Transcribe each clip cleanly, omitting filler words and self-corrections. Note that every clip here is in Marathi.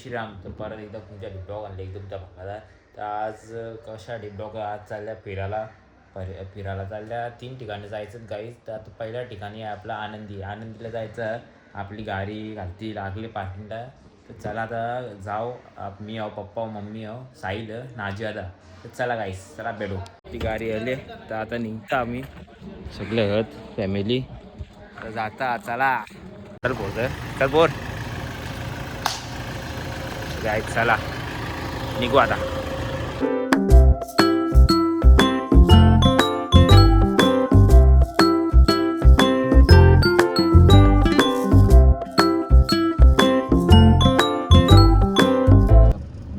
श्रीराम. तर परत एकदा तुमच्या डिब्लॉग आणले एकदम त्या भागाला. तर आज कशा डिब्लॉग आज चालल्या फिरायला चालल्या 3 ठिकाणी जायचं गाईज. तर आता पहिल्या ठिकाणी आहे आपला आनंदीला जायचं. आपली गाडी लागली पार्किंगला. तर चला आता जाऊ. मी आहो, पप्पा मम्मी आहो, साहिल नाजी आता. तर चला गाईस, चला भेटू. ती गाडी आली तर आता निघता आम्ही सगळे आहेत फॅमिली. तर जाता चला. चल बोल चल बोल गाईस, चला निघू आता.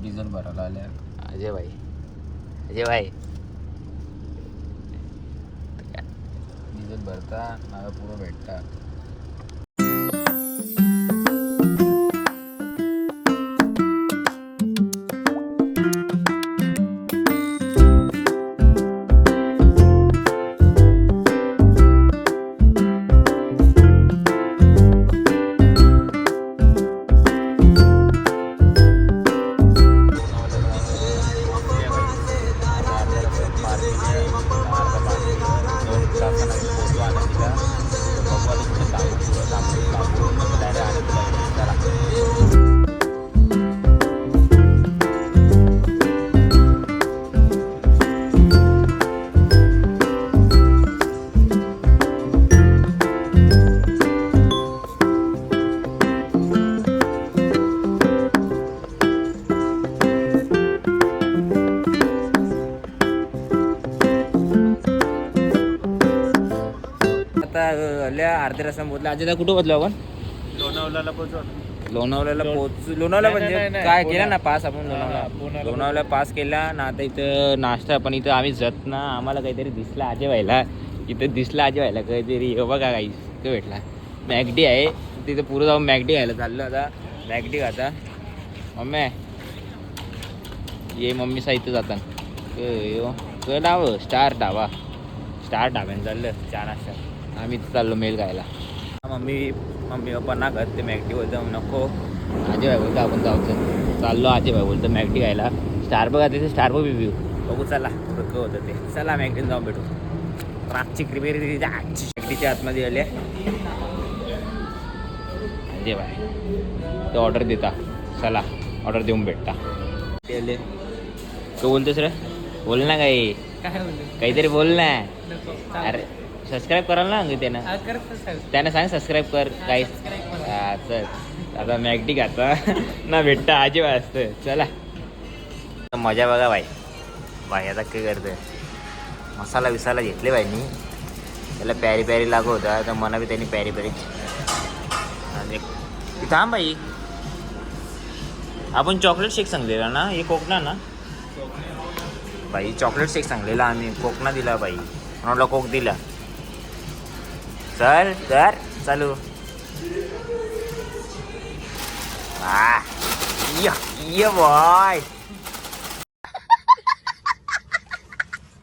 डिझेल भरायला आल्या अजय भाई डिझेल भरता मला पुरं भेटता. अर्ध्या रस्त्यात बोलला अजय कुठं बदलो आपण लोणावळ्याला लोणावळा म्हणजे काय केलं ना पास आपण लोणावळा पास केला ना. आता इथं नाश्ता पण इथं आम्ही जात ना. आम्हाला काहीतरी दिसला अजय व्हायला काहीतरी बघा काही तो भेटला. मॅगडी आहे तिथं पुढं जाऊन मॅगडी घ्यायला चाललो आता. मॅगडी खाता मम्मी ये मम्मी साहित्य जातात डाव स्टार डाब्यानं चाललं चहा नाश्ता. आम्ही चाललो मेल खायला. मम्मी पप्पा ना करत ते मॅगडी बोलतो नको. अजय भाई बोलतो आपण जाऊचं. चाललो अजय भाई बोलतो मॅगडी खायला. स्टार बघा तिथे स्टार बघ बघू चला थोडं होतं ते. चला मॅगडीन जाऊन भेटू. रातची क्रिपेरी आजची मॅगडीच्या आतमध्ये आले अजय भाई. तो ऑर्डर देता चला ऑर्डर देऊन भेटता. ते आले तो बोलतोस रे बोल ना काहीतरी बोल ना. अरे सबस्क्राईब कराल ना त्यानं सांग सबस्क्राईब कर काही. चल आता मॅगडी खाता ना भेटता अजिबात असतं. चला मजा बघा बाई आता काय करतोय. मसाला घेतले बाईनी. त्याला प्यारी लागू होता तर मला बी त्यांनी प्यारी थांब बाई. आपण चॉकलेट शेक सांगलेला ना. हे कोकणा ना बाई. चॉकलेट शेक सांगलेला आम्ही कोकणा दिला बाई. म्हणून कोक दिला. चल कर चालू. बॉय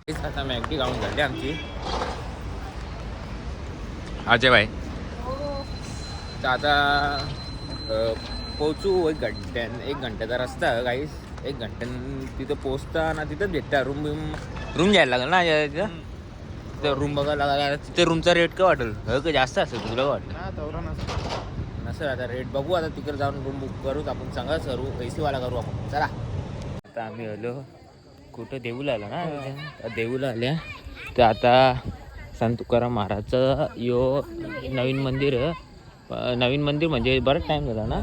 आता मॅगडी गाऊन झाली आमची अजय भाई. तर आता पोचू 1 घंट्याचा रस्ता काहीच. 1 घंट्यानं तिथं पोचता ना. तिथं भेटता रूम जायला लागेल ना तिथं. रूम बघायला लागला. तिथे रूमचा रेट काय वाटेल का जास्त असेल तुला वाटलं नसं. आता रेट बघू. आता तिकडे जाऊन रूम बुक करू आपण. सांगा सर एसीवाला करू आपण. चला आता आम्ही आलो कुठं देऊला आलो ना. देऊला आल्या तर आता संत तुकाराम महाराजचं नवीन मंदिर म्हणजे बरंच टाईम झाला ना.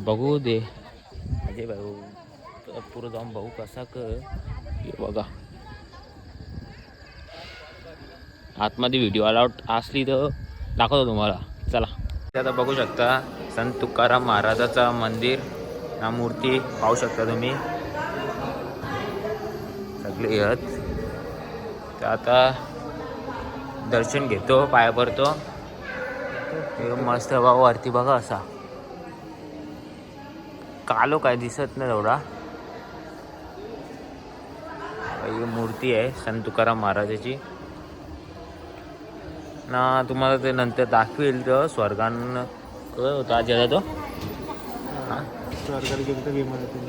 बघू दे अजय भाऊ पुढं जाऊन बघू कसा बघा. आतमध्ये व्हिडिओ अलाउड असली तर दाखवतो तुम्हाला. चला आता बघू शकता संत तुकाराम महाराजाचा मंदिर. हा मूर्ती पाहू शकता तुम्ही सगळे आहेत. तर आता दर्शन घेतो पाया पडतो. मस्त बाबा वरती बघा असा कालो काय दिसत नाही एवढा. ही मूर्ती आहे संत तुकाराम महाराजाची ना. तुम्हाला ते नंतर दाखवेल. तर स्वर्गान होता ज्याला तो स्वर्गाला गेलं तर विमानातून.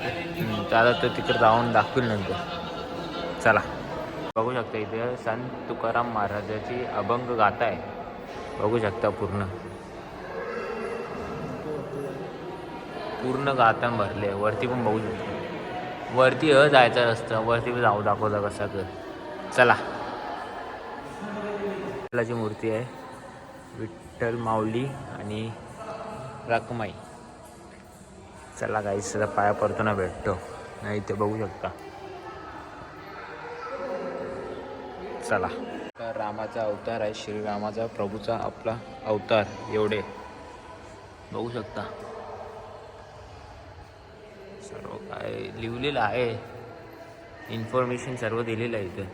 तर आता तो तिकडे जाऊन दाखवेल नंतर. चला बघू शकता इथे संत तुकाराम महाराजाची अभंग गाथा आहे. बघू शकता पूर्ण गाथा भरले. वरती पण बघू शकता. वरती जायचा रस्ता, वरती जाऊ दाखवता कसा कर. चला विठ्ठलाची मूर्ती आहे. विठ्ठल माऊली आणि रखमाई. चला गाईस पाया पडतो ना भेटतो. नाही ते बघू शकता. चला रामाचा अवतार आहे. श्रीरामाचा प्रभूचा आपला अवतार. एवढे बघू शकता. सर्व काय लिहिलेलं आहे. इन्फॉर्मेशन सर्व दिलेलं आहे इथं.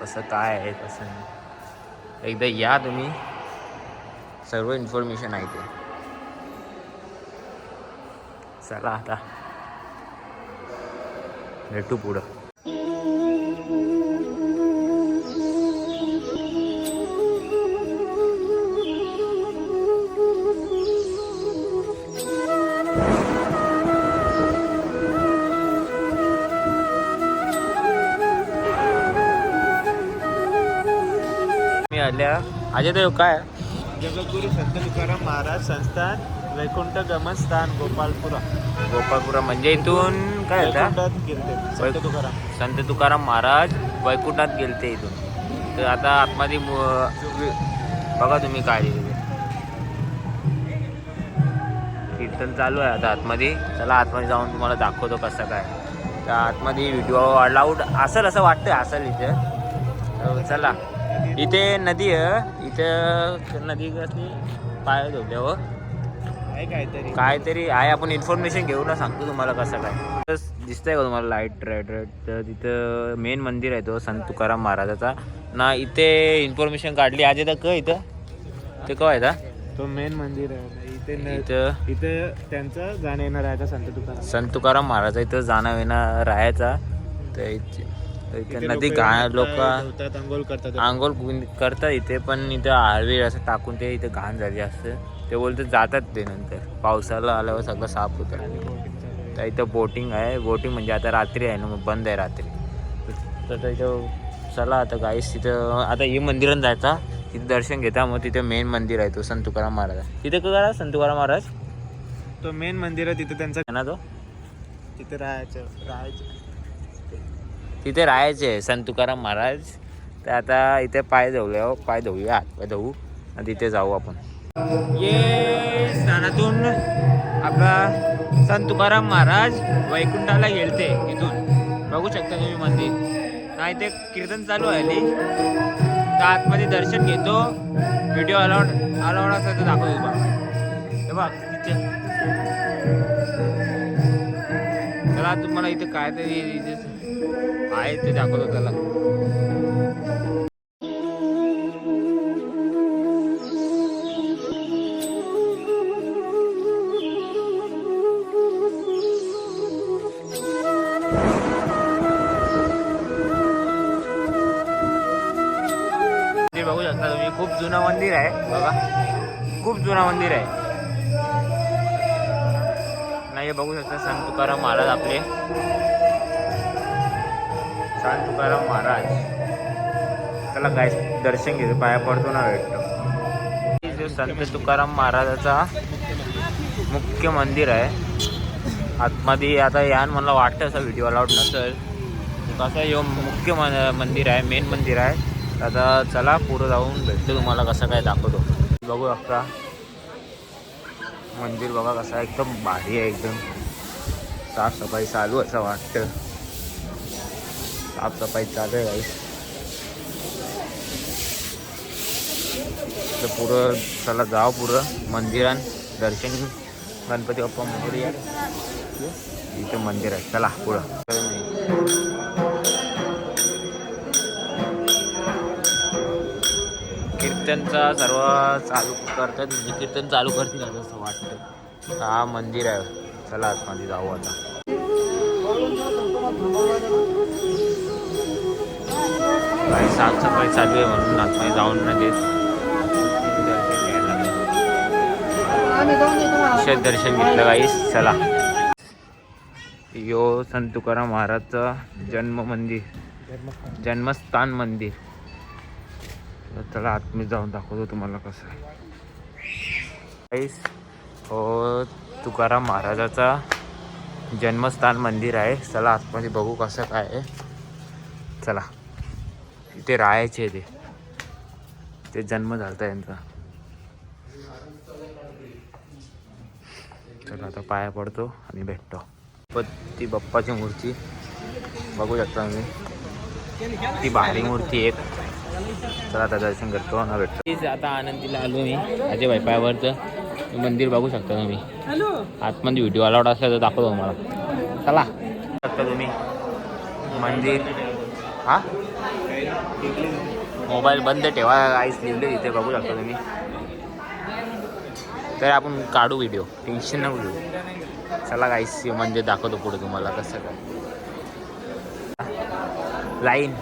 कसं काय आहे कसं नाही. एकदा या तुम्ही. सर्व इन्फॉर्मेशन आहे ते. चला आता भेटू पुढं. मी आल्या अजय तो काय जगद्गुरु संत तुकाराम महाराज संस्थान वैकुंठ गमन स्थान गोपाळपुरा म्हणजे इथून काय होता. संत तुकाराम. संत तुकाराम महाराज वैकुंठात गेलते इथून. तर आता आतमध्ये बघा तुम्ही काय लिहिले. कीर्तन चालू आहे आता आतमध्ये. चला आतमध्ये जाऊन तुम्हाला दाखवतो कसं काय. तर आतमध्ये व्हिडिओ अलाउड असेल असं वाटतं. असेल इथे. चला इथे नदी आहे. इथे नदी कसली पाय धोक्यावर काहीतरी आहे. आपण इन्फॉर्मेशन घेऊ ना, सांगतो तुम्हाला कसं काय. दिसतंय का तुम्हाला लाईट रेड रेड. तर तिथं मेन मंदिर आहे तो संत तुकाराम महाराजाचा ना. इथे इन्फॉर्मेशन काढली आज तक. इथं ते काय आहे तो मेन मंदिर आहे इथं त्यांचं जाणं येणं राहायचा संत तुकाराम महाराज इथं जाणं येणं राहायचा. तर इथे नदी घाण लोक आंघोळ करतात इथे. पण इथं आळवी असं टाकून ते इथे घाण झाली असतं. ते बोलते जातात ते नंतर पावसाला आल्यावर सगळं साफ होतं. तर इथं बोटिंग आहे. बोटिंग म्हणजे आता रात्री आहे ना, मग बंद आहे रात्री. तर इथं चला आता गाईस तिथं आता हे मंदिरात जायचा. तिथे दर्शन घेता. मग तिथे मेन मंदिर आहे तो संत तुकाराम महाराज. तिथे करा संत तुकाराम महाराज तो मेन मंदिर आहे. तिथे त्यांचा ना तो तिथे राहायचं तिथे राहायचे संत तुकाराम महाराज. तर आता इथे पाय धुवूया. हात पाय धुवू आणि तिथे जाऊ आपण. ये स्थानातून आपला संत तुकाराम महाराज वैकुंठाला गेलते. इथून बघू शकता तुम्ही मंदिर. नाही ते कीर्तन चालू आहे. तर आतमध्ये दर्शन घेतो. व्हिडिओ अलाउड असेल तर दाखवतो तुम्हाला. हे बघ तिथे. चला तुम्हाला इथे काय तरी आहे ते दाखवतो. त्याला बघू शकता तुम्ही. खूप जुनं मंदिर आहे बघा. खूप जुनं मंदिर आहे. नाही बघू शकता संत तुकाराम महाराज आपले. संत तुकाराम महाराज. त्याला गाय दर्शन घेतो. पाया पडतो ना भेटतो. संत तुकाराम महाराजाचा मुख्य मंदिर आहे. आतमध्ये आता यान मला वाटतं असं व्हिडिओ अलाउड नसेल. कसं हे मुख्य मंदिर आहे. मेन मंदिर आहे. आता चला पुढं जाऊन भेटतो तुम्हाला कसं काय दाखवतो. बघू अक्का मंदिर बघा कसं एकदम भारी आहे. एकदम साफसफाई चालू असं वाटतं. साफसफाई चालू आहे गाईस. तर पुढं चला जाऊ पुढं मंदिरात दर्शन. गणपती बाप्पा मोरया. इथं मंदिर आहे. चला पुढं. कीर्तनचा सर्व चालू करतात. म्हणजे कीर्तन चालू करतील असं वाटतं. हा मंदिर आहे. चला आतमध्ये जाऊ आता. काही साफसफाई चालू आहे म्हणून आतमध्ये जाऊन न देत दर्शन घ्यायला. दर्शन घेतलं गाईस. चला यो संत तुकाराम महाराजचा जन्मस्थान मंदिर. तर चला आतमध्ये जाऊन दाखवतो तुम्हाला कसं आहे. हो तुकाराम महाराजाचा जन्मस्थान मंदिर आहे. चला आतमध्ये बघू कसं काय आहे. चला इथे राहायचे ते जन्म झालता यांचा. चला आता पाया पडतो आणि भेटतो. गणपती बाप्पाची मूर्ती बघू शकता तुम्ही. ती भारी मूर्ती एक. चला आता दर्शन करतो ना भेटतो. आता आनंदीला आलो मी अजय भाई पायावरचं मंदिर बघू शकता तुम्ही. आतमध्ये व्हिडिओ अलाउड असला तर दाखवतो तुम्हाला. चला शकता तुम्ही मंदिर. हा मोबाईल बंद ठेवा काहीच लिहिलं इथे बघू शकता तुम्ही. तर आपण काढू व्हिडिओ टेन्शन नको घेऊ. चला काहीच म्हणजे दाखवतो पुढे तुम्हाला कसं काय. लाईन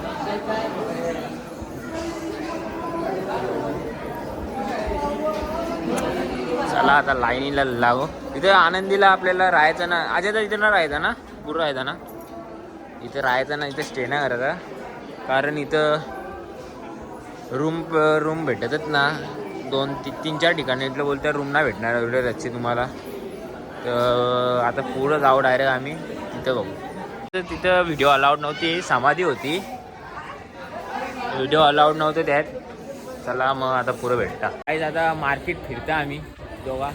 चला आता लाईनीला लागो. इथे आनंदीला आपल्याला राहायचं ना. अजय इथे ना राहायचं ना. पूर्ण राहायचं ना इथे. राहायचं ना इथे. स्टे नाही करायचा कारण इथं रूम भेटतच ना. 2-3-4 ठिकाणी इथलं बोलतं रूम नाही भेटणार एवढे रच्चे तुम्हाला. तर आता पुढं जाऊ डायरेक्ट आम्ही तिथं बघू. तर तिथं व्हिडिओ अलाउड नव्हती. समाधी होती. व्हिडिओ अलाउड नव्हते त्यात. चला मग आता पुढं भेटता. काही आता मार्केट फिरता आम्ही दोघा.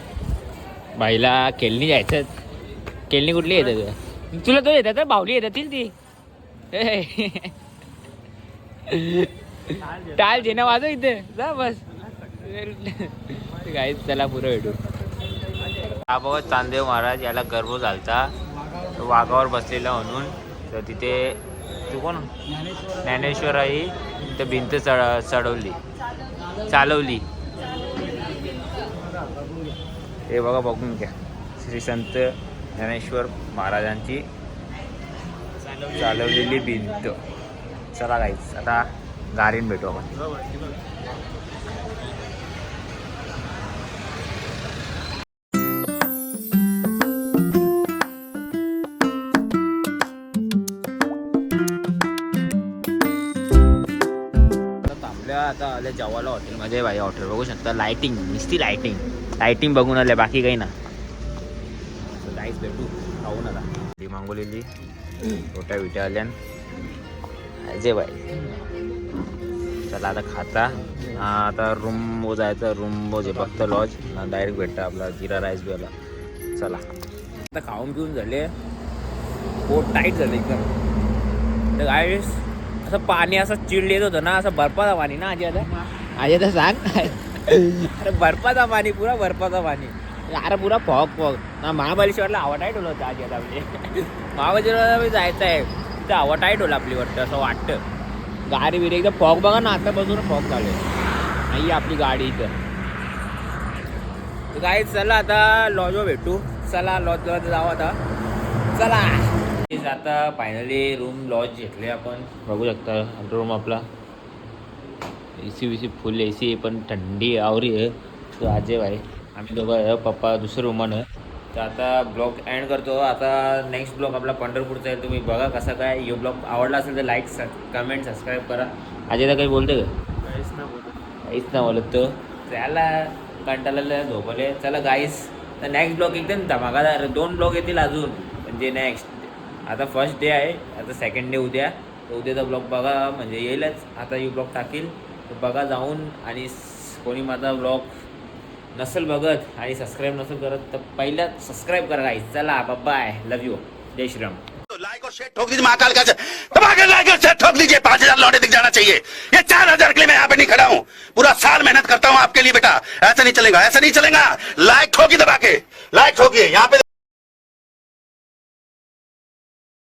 बाईला केलनी जायचं. केलनी कुठली येतात तुला? तो येतात तर बाहुली येतातील ती. टाल जेना वाजव इथे जा बस. काही चला पुरं भेटू. हा बघा चांदेव महाराज याला गर्भ झालता वाघावर बसलेला म्हणून. तर तिथे तू कोण ज्ञानेश्वराई तिथे भिंत चालवली. हे बघा बघून घ्या. श्री संत ज्ञानेश्वर महाराजांची चालवलेली भिंत. चला काहीच आता गाडीन भेटू आपण. आता आले जवाला हॉटेलमध्ये. भाई हॉटेल बघू शकता. लाईटिंग नुसती लाईटिंग बघून आले बाकी काही ना. काहीच भेटू खाऊन आता. ती मागवलेली रोट्या विट्या आल्या अजय भाई. चला आता खाता. आता रूम जायचं. रूम फक्त लॉज डायरेक्ट भेटतं आपला जिरा राईस बिला. चला आता खाऊन पिऊन झाले. पोट टाईट झालं एकदम. तर काय असं पाणी असं चिल्ड येत होतं ना. असं बर्फाचा पाणी ना आजी. आता तर सांग. अरे बर्फाचा पाणी पुरा बर्फाचा पाणी. अरे पुरा फॉग ना. महाबळेश्वरला हवा टाईट होलं होतं आजी. आता आपली महाबळेश्वरला जायचं आहे तिथं हवा टाईट होलं आपली वाटतं असं वाटतं. गाडी बिरी एकदम फॉग बघा ना. आतापासून फॉग चालू नाही आपली गाडी इथं. काय चला आता लॉजवर भेटू. चला लॉजवर जाऊ आता. चला आता फायनली रूम लॉज घेतले आपण. बघू शकता रूम आपला. AC फुल AC पण थंडी आवरी आहे. तो अजय भाई आम्ही दोघं पप्पा दुसरं रूमानं. तर आता ब्लॉग एंड करतो. आता नेक्स्ट ब्लॉग आपला पंढरपूरचा आहे. तुम्ही बघा कसा काय. यो ब्लॉग आवडला असेल तर लाईक कमेंट सबस्क्राईब करा. अजयला काही बोलते का? काहीच ना बोलत तो. त्याला कंटाळाला झोपले. चला गाईस तर नेक्स्ट ब्लॉग एकदम धमाकादार. 2 ब्लॉग येतील अजून म्हणजे नेक्स्ट. आता फर्स्ट डे आहे. आता सेकंड डे उद्या. तर उद्याचा ब्लॉग बघा म्हणजे येईलच. आता यू ब्लॉग टाकील तर बघा जाऊन. आणि कोणी माझा ब्लॉग नसेल बघत आणि सबस्क्राईब नसेल करत तर पहिला सबस्क्राईब करा गाईस. चला बाय. Love you. जय श्रीराम. लाइक और शेयर ठोक दीजिए महाकाल का दबाकर लाइक और शेयर ठोक दीजिए. 5000 लौटे दिख जाना चाहिए. ये 4000 के लिए मैं यहाँ पे नहीं खड़ा हूँ. पूरा साल मेहनत करता हूँ आपके लिए बेटा. ऐसा नहीं चलेगा. लाइक ठोकी दबा के. लाइक ठोकिए यहाँ पे.